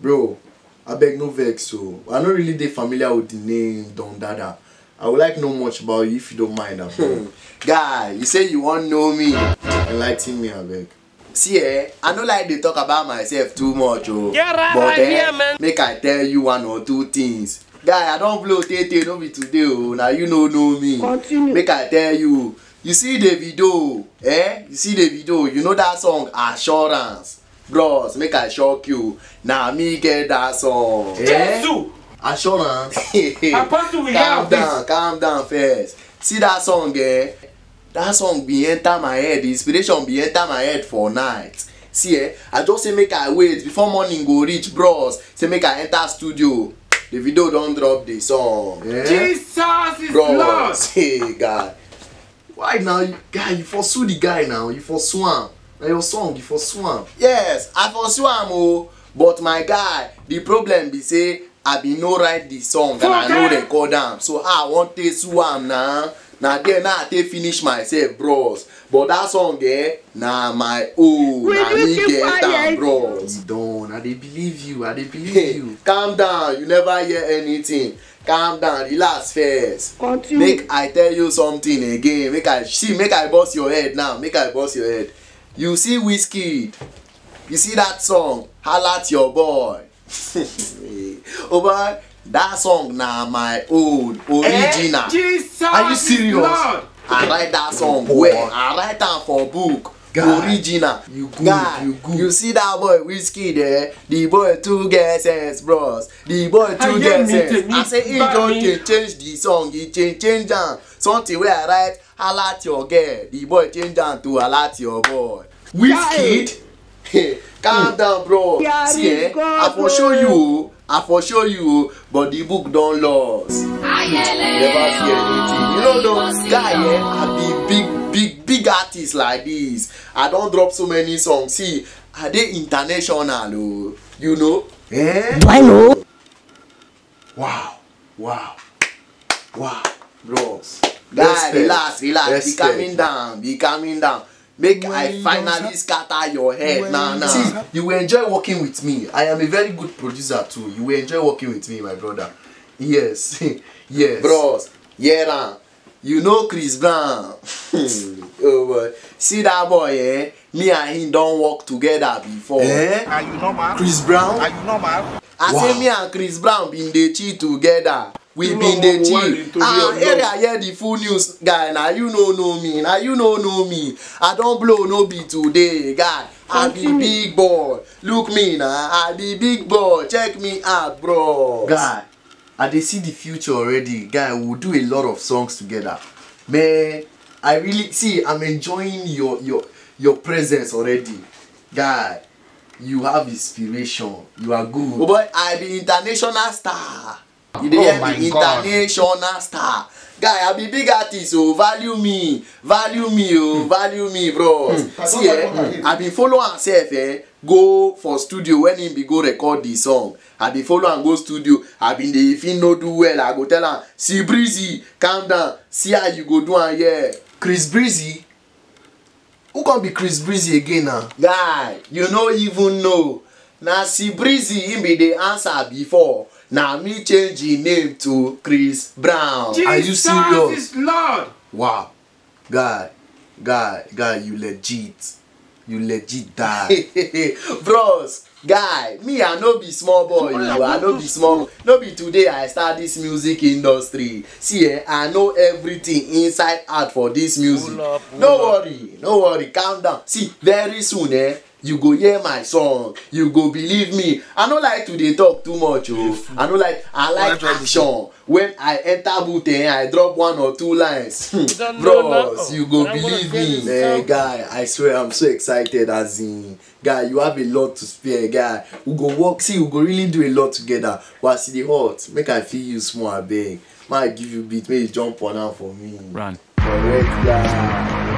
Bro, I beg no vex, so I'm not really familiar with the name Dondada. I would like to know much about you if you don't mind. Guy, you say you want to know me. Enlighten me, I beg. See, I don't like to talk about myself too much, but make I tell you one or two things. Guy, I don't blow tete, no be today, now you know me. Continue. Make I tell you. You see Davido, You see Davido, you know that song, Assurance. Bros, make I shock you. Now me get that song. Assurance. Calm down first. See that song, That song be enter my head. The inspiration be enter my head for night. See, I just say make I wait before morning go reach, bros. Say make I enter studio. The video don't drop the song. Jesus is bros, Lord. Hey, guy. Why now, guy? You pursue the guy now. You pursue him. Now your song, you pursue him. Yes, I pursue him, but my guy, the problem be say I be no write the song and I no record am. So I want to sue am now. Now then I take finish myself, bros. But that song nah my own. Nah me get am, bros. You don't. I dey believe you. I dey believe you. Calm down. You never hear anything. Calm down. Relax first. Continue. Make I tell you something again. Make I bust your head now. Make I bust your head. You see Whiskey. You see that song? Holla at your boy. Oh boy. That song now my own original. Are you serious? Lord. I write that song where I write that for book. God, original. You good, God, you good. You see that boy Whiskey there? The boy too get sense, bros. The boy too get sense. I say he don't change the song. He change down. Something where I write holla at your girl. The boy change down to holla at your boy. Whiskey. Hey, calm down, bro. See, I for show you, but the book don't lose. Never fear anything. You know those guy, I be big artists like this. I don't drop so many songs. See, are they international? You know? Do I know? Wow, bros. Guy, relax. Be calming down. Make I finally scatter your head. Nah. See, you will enjoy working with me. I am a very good producer too. You will enjoy working with me, my brother. Yes. Yes. Bros, yeah. You know Chris Brown. Oh boy. See that boy, Me and him don't work together before. Are you normal? Chris Brown? Are you normal? I say me and Chris Brown been dey chill together. We been dey chill. Area hear the full news, guy. Now you know me. I don't blow no be today, guy. I be big boy. Look me now. I be big boy. Check me out, bro. Guy, I dey see the future already. Guy, we'll do a lot of songs together. Man, I really see. I'm enjoying your presence already, guy. You have inspiration. You are good. Oh boy, I be international star. You dey hear me? International star. Guy, I be big artist, so value me, bro. See, I be follow myself, go for studio when him be go record the song. I be follow and go studio. I been dey if he no do well, I go tell him, see Breezy, calm down. See how you go do am here. Chris Breezy? Who can be Chris Breezy again now? Guy, you no even know. Now see Breezy, him be the answer before. Now me change his name to Chris Brown. Jesus, are you serious? Is Lord. Wow. Guy, you legit die. Bros, guy, me I no be small boy. I no be small. No be today I start this music industry. See, I know everything inside out for this music. No worry, calm down. See, very soon, you go hear my song. You go believe me. I don't like to dey talk too much. I like action. When I enter booth, I drop 1 or 2 lines. Bros, you go believe me. Guy, I swear I'm so excited as in. Guy, you have a lot to spare, guy. We go work, see, we go really do a lot together. But see the hot, make I feel you small, big. Might give you beat, make you jump on out for me. Run. Correct, guy.